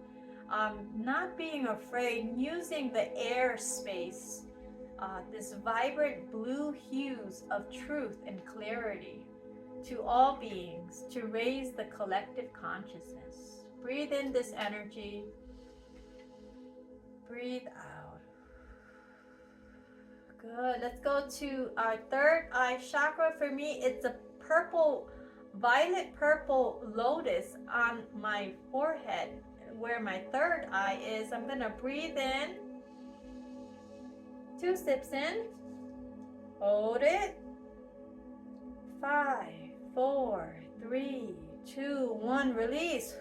Not being afraid, using the air space. This vibrant blue hues of truth and clarity to all beings to raise the collective consciousness. Breathe in this energy. Breathe out. Good. Let's go to our third eye chakra. For me, it's a purple, violet purple lotus on my forehead where my third eye is. I'm going to breathe in. 2 sips in. Hold it. 5, 4, 3, 2, 1. Release.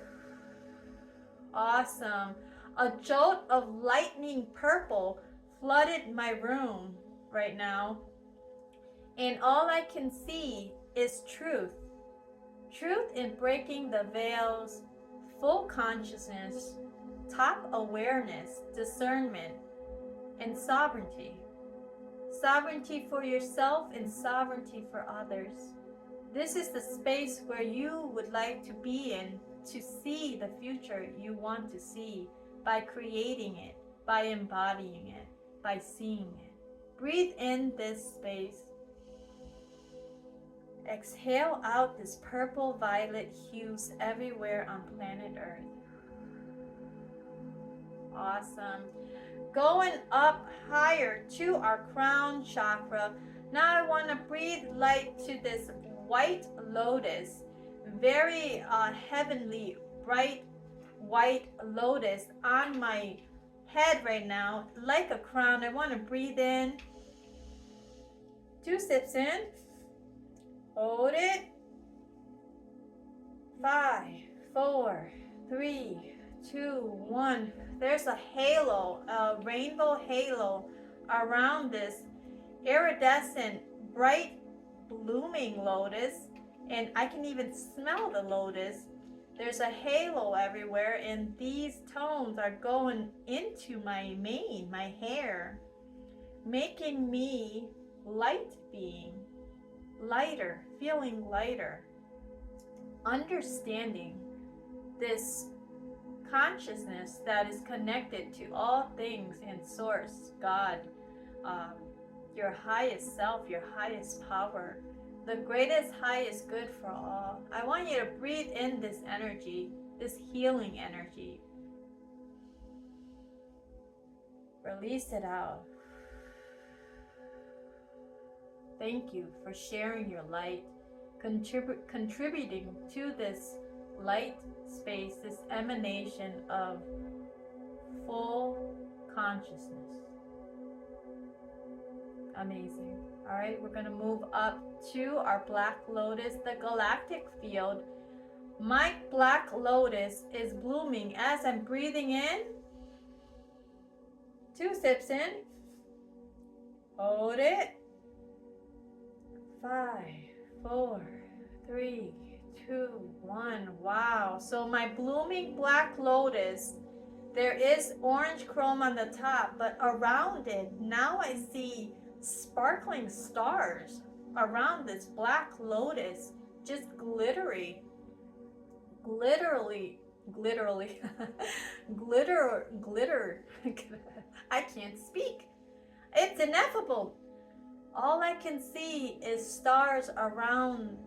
Awesome. A jolt of lightning purple flooded my room right now. And all I can see is truth. Truth in breaking the veils, full consciousness, top awareness, discernment, and sovereignty. Sovereignty for yourself and sovereignty for others. This is the space where you would like to be in to see the future you want to see by creating it, by embodying it, by seeing it. Breathe in this space. Exhale out this purple violet hues everywhere on planet Earth. Awesome. Going up higher to our crown chakra. Now I want to breathe light to this white lotus. Very heavenly, bright white lotus on my head right now, like a crown. I want to breathe in. 2 sips in. Hold it. 5, 4, 3, 2, 1. There's a halo, a rainbow halo around this iridescent, bright, blooming lotus. And I can even smell the lotus. There's a halo everywhere, and these tones are going into my mane, my hair, making me light being, lighter, feeling lighter, understanding this consciousness that is connected to all things in source, God, your highest self, your highest power, the greatest, highest good for all. I want you to breathe in this energy, this healing energy. Release it out. Thank you for sharing your light, contributing to this light space, this emanation of full consciousness. Amazing. All right, we're going to move up to our black lotus, the galactic field. My black lotus is blooming as I'm breathing in. 2 sips in. Hold it. 5, 4, 3, 2, 1. Wow. So my blooming black lotus, there is orange chrome on the top, but around it, now I see sparkling stars around this black lotus, just glittery, glitterly, glitter. I can't speak. It's ineffable. All I can see is stars around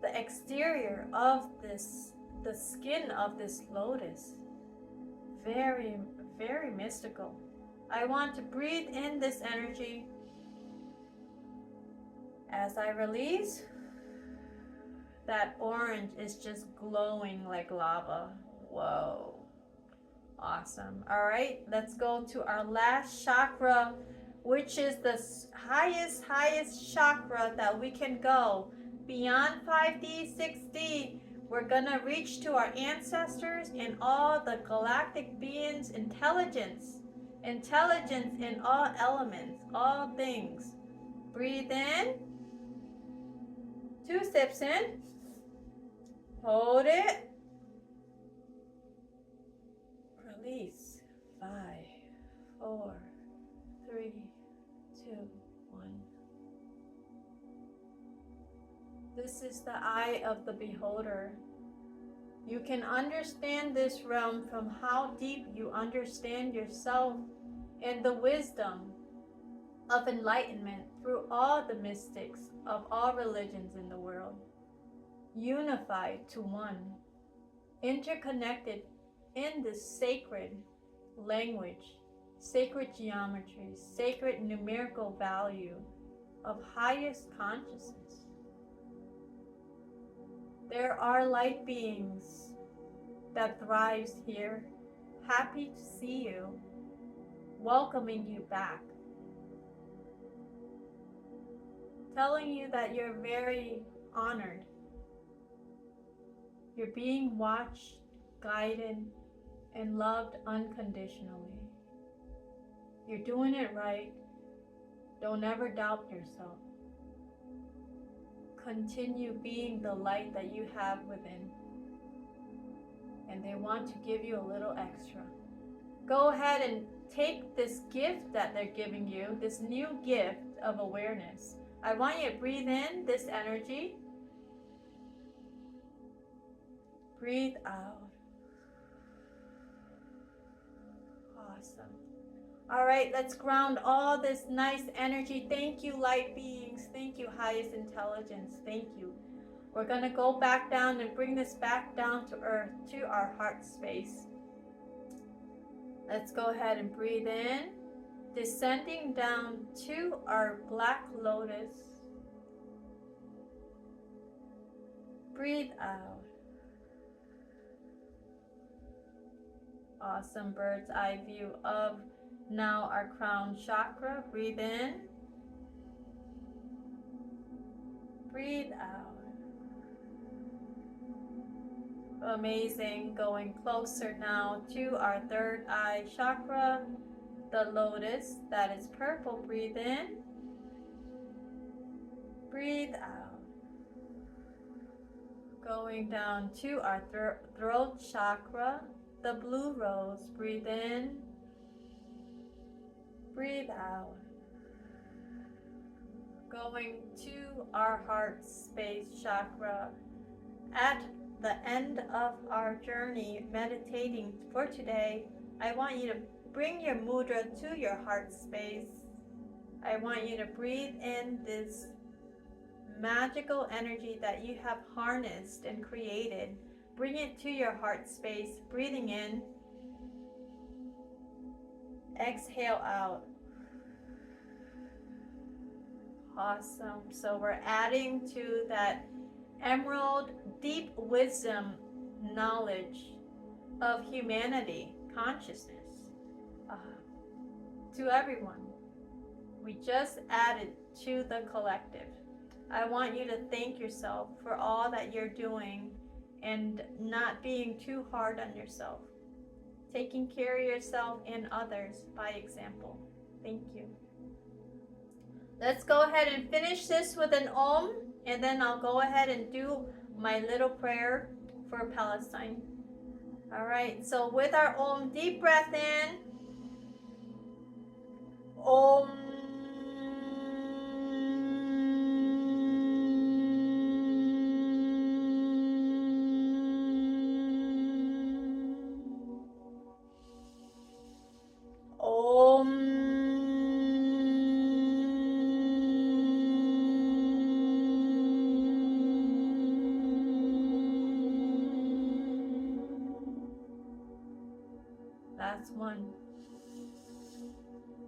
the exterior of this, the skin of this lotus. Very, very mystical. I want to breathe in this energy. As I release, that orange is just glowing like lava. Whoa. Awesome. All right, let's go to our last chakra, which is the highest chakra that we can go. Beyond 5D, 6D, we're gonna reach to our ancestors and all the galactic beings, intelligence in all elements, all things. Breathe in. 2 sips in. Hold it. Release. 5, 4, 3, 2, 1. This is the eye of the beholder. You can understand this realm from how deep you understand yourself and the wisdom of enlightenment through all the mystics of all religions in the world, unified to one, interconnected in this sacred language, sacred geometry, sacred numerical value of highest consciousness. There are light beings that thrives here, happy to see you, welcoming you back, telling you that you're very honored. You're being watched, guided, and loved unconditionally. You're doing it right. Don't ever doubt yourself. Continue being the light that you have within. And they want to give you a little extra. Go ahead and take this gift that they're giving you, this new gift of awareness. I want you to breathe in this energy. Breathe out. Awesome. All right, let's ground all this nice energy. Thank you, light beings. Thank you, highest intelligence. Thank you. We're going to go back down and bring this back down to earth, to our heart space. Let's go ahead and breathe in, descending down to our black lotus. Breathe out. Awesome bird's eye view of now our crown chakra. Breathe in. Breathe out. Amazing. Going closer now to our third eye chakra, the lotus that is purple. Breathe in. Breathe out. Going down to our throat chakra, the blue rose. Breathe in. Breathe out. Going to our heart space chakra. At the end of our journey meditating for today, I want you to bring your mudra to your heart space. I want you to breathe in this magical energy that you have harnessed and created. Bring it to your heart space, breathing in. Exhale out. Awesome. So we're adding to that emerald deep wisdom knowledge of humanity, consciousness, to everyone. We just added to the collective. I want you to thank yourself for all that you're doing and not being too hard on yourself. Taking care of yourself and others by example. Thank you. Let's go ahead and finish this with an Om, and then I'll go ahead and do my little prayer for Palestine. All right, so with our Om, deep breath in. Om. Last one.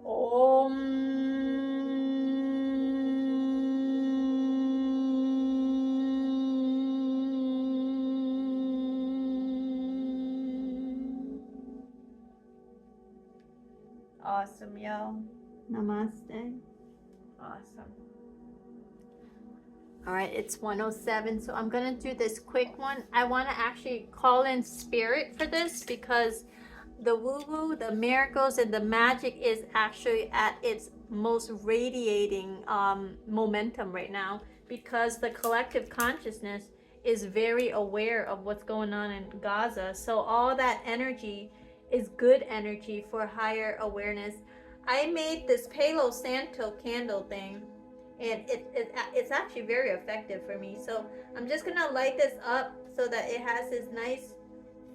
Om. Awesome, y'all. Namaste. Awesome. All right, it's 1:07, so I'm gonna do this quick one. I want to actually call in spirit for this because the woo-woo, the miracles, and the magic is actually at its most radiating momentum right now, because the collective consciousness is very aware of what's going on in Gaza. So all that energy is good energy for higher awareness. I made this Palo Santo candle thing, and it's actually very effective for me. So I'm just gonna light this up so that it has this nice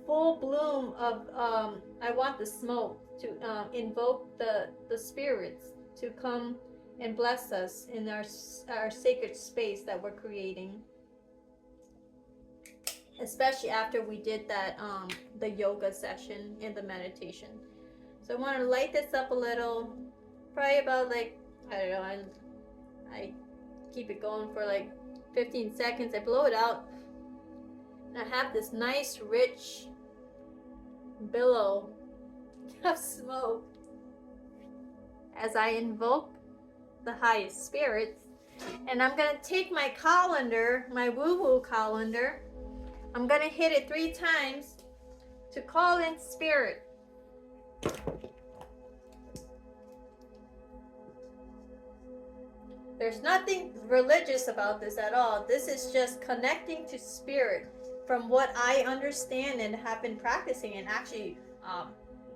full bloom of I want the smoke to invoke the spirits to come and bless us in our sacred space that we're creating, especially after we did that the yoga session and the meditation. So I want to light this up a little, probably about like, I don't know, I keep it going for like 15 seconds. I blow it out, and I have this nice rich billow of smoke as I invoke the highest spirits. And I'm gonna take my colander, my woo-woo colander, I'm gonna hit it 3 times to call in spirit. There's nothing religious about this at all. This is just connecting to spirit from what I understand and have been practicing, and actually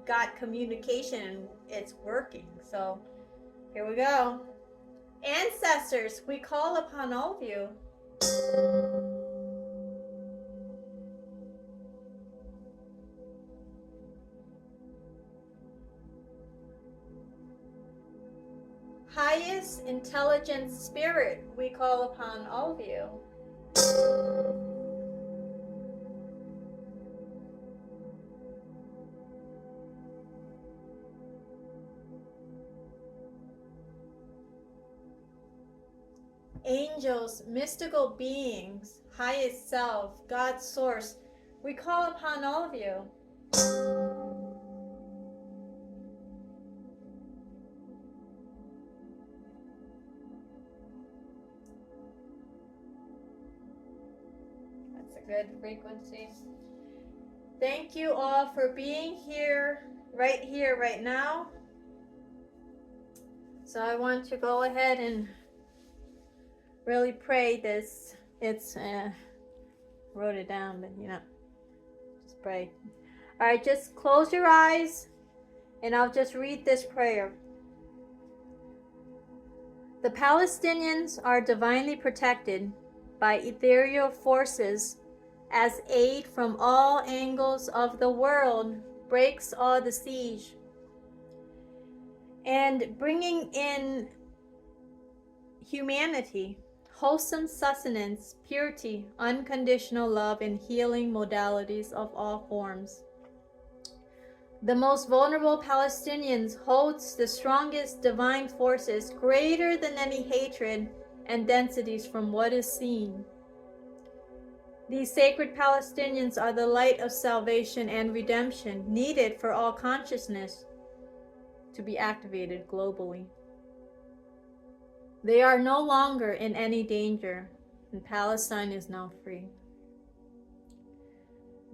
got communication, and it's working. So here we go. Ancestors, we call upon all of you. Highest intelligent spirit, we call upon all of you. angels, mystical beings, highest self, God's source, we call upon all of you. That's a good frequency. Thank you all for being here, right now. So I want to go ahead and really pray this. It's wrote it down, but just pray. All right, just close your eyes and I'll just read this prayer. The Palestinians are divinely protected by ethereal forces as aid from all angles of the world breaks all the siege and bringing in humanity, wholesome sustenance, purity, unconditional love, and healing modalities of all forms. The most vulnerable Palestinians holds the strongest divine forces greater than any hatred and densities from what is seen. These sacred Palestinians are the light of salvation and redemption needed for all consciousness to be activated globally. They are no longer in any danger, and Palestine is now free.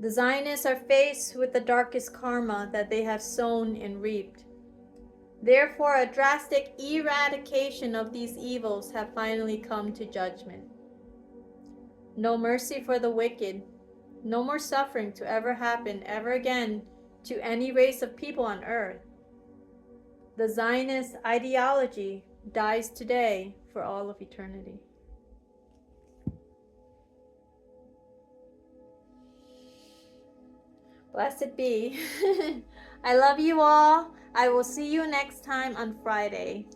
The Zionists are faced with the darkest karma that they have sown and reaped. Therefore, a drastic eradication of these evils have finally come to judgment. No mercy for the wicked, no more suffering to ever happen ever again to any race of people on earth. The Zionist ideology dies today for all of eternity. Blessed be. I love you all. I will see you next time on Friday.